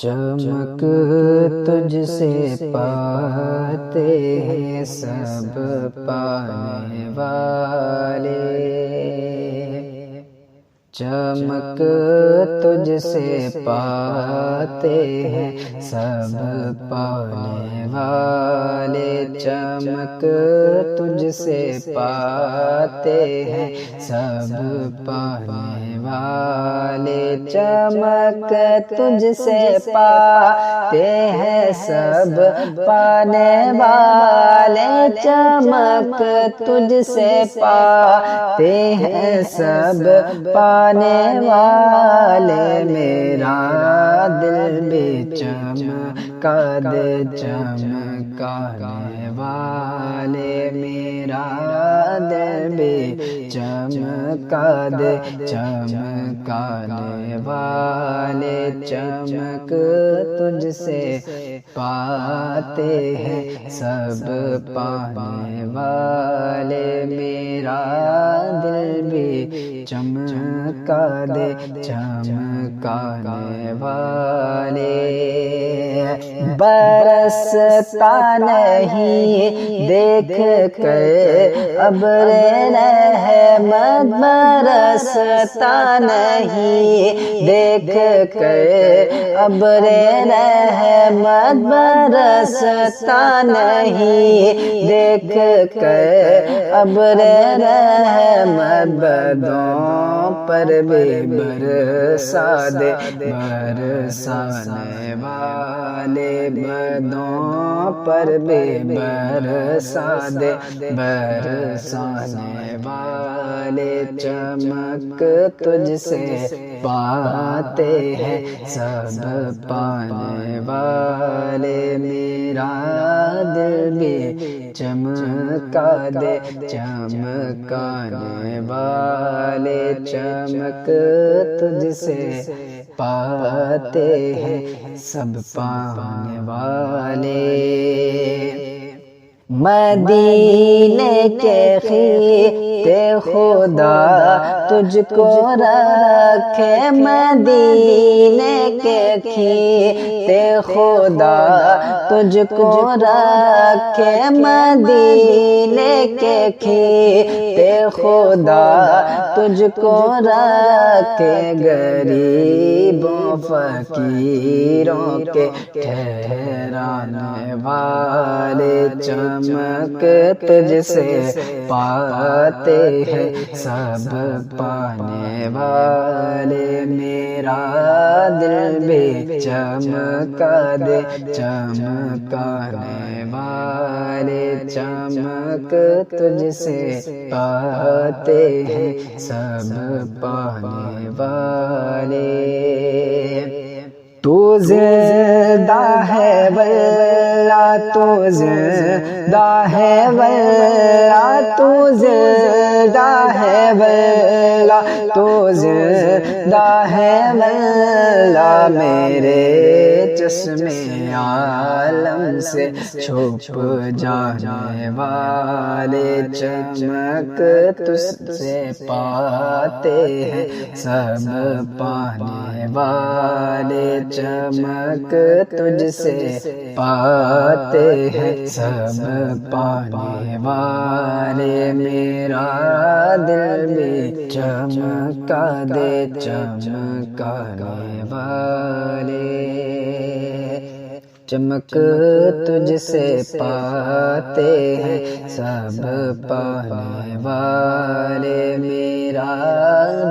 چمک تجھ سے پاتے ہیں سب پانے والے، چمک تجھ سے پاتے ہیں سب پانے والے، چمک تجھ سے پاتے ہیں سب پانے والے، چمک تجھ سے پاتے ہیں سب پانے والے، چمک تجھ سے پاتے ہیں سب پانے والے، میرا دل بھی چمکا دے چمکانے والے، میرا دل بھی چمکا دے چمکانے والے، چمک تجھ سے پاتے ہیں سب پانے والے، میرا دل بھی چمکا دے چمکانے والے، برستا نہیں دیکھ کر ابر رحمت، برستا نہیں دیکھ کر ابر رحمت، برستا نہیں دیکھ کر ابر رحمت، بدوں پر بھی برسا دے برسانے والے، بدوں پر بھی برسا دے برسانے والے، چمک تجھ سے پاتے ہیں سب پانے والے، میرا دل بھی چمکا دے چمکانے والے، چمک تجھ سے پاتے ہیں سب پانے والے، مدینے کے خطے خدا تجھ کو رکھے، مدینے کے خطے خدا تجھ کو رکھے، مدینے کے خطے خدا تجھ کو رکھے، غریبوں فقیروں کے ٹھہرانے والے، چمک تجھ سے پاتے ہیں سب پانے والے، میرا دل بھی چمکا دے چمکانے والے، چمک تجھ سے پاتے ہیں سب پانے والے، تو زندہ ہے واللہ تو زندہ ہے واللہ، تو زندہ ہے واللہ تو زندہ ہے واللہ، میرے چشمے عالم سے چھپ جانے والے، چمک تجھ سے پاتے ہیں سب پانے والے، چمک تجھ سے پاتے ہیں سب پانے والے، میرا دل بھی چمکا دے چمکانے والے، چمک تجھ سے پاتے ہیں سب پانے والے، میرا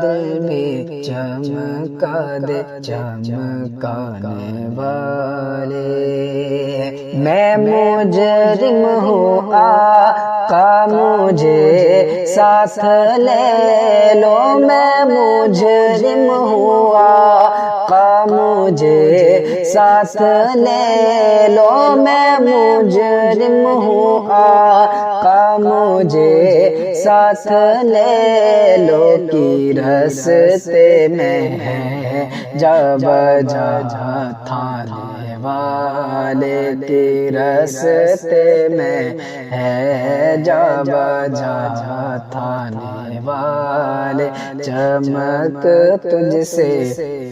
دل بھی چمکا دے چمکانے والے، میں مجرم ہوں آقا مجھے ساتھ لے لو، میں مجرم ہوں آقا مجھے ساتھ لے لو، میں مجرم ہوں آقا مجھے ساتھ لے لو، کی رستے میں ہے جب جا تھانے والے، والے کی رستے میں ہے جا بجا تھانے والے چمک تجھ سے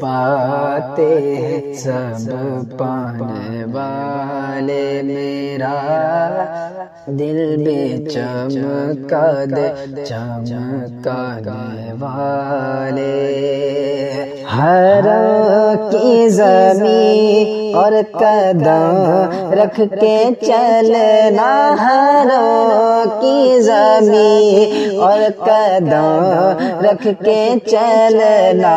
پاتے ہیں سب پانے والے میرا دل بھی چمکا دے چمکانے والے حرم کی زمین اور قدم رکھ کے چلنا حرم کی زمین اور قدم رکھ کے چلنا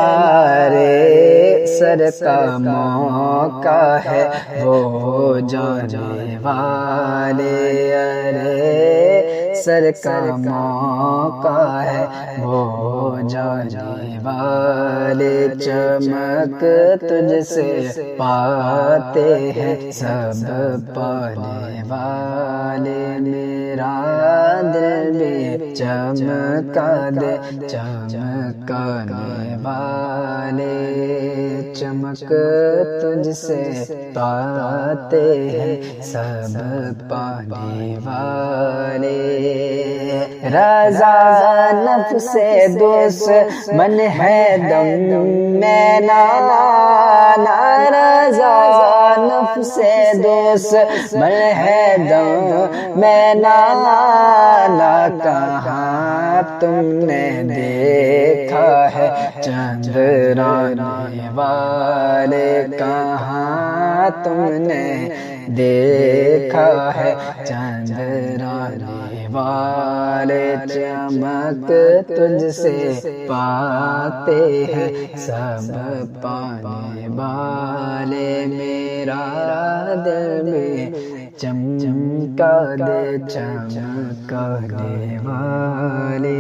رے سر کا موقع ہے وہ جانے والے ارے سر کا موقع ہے وہ جانے والے چمک تجھ سے پاتے ہیں سب پانے والے میرا دل بھی چمکا دے چمکانے والے چمک تجھ سے پاتے ہیں سب پانے والے رضا نفس دشمن ہے دم میں نانا رضا نفس دشمن ہے دم میں نانا کہاں تم نے دیکھا ہے چندرانے والے کہاں تم نے دیکھا ہے چندرانے والے چمک تجھ سے پاتے ہیں سب پانے والے میرا دل میں چمکا دے چمکانے والے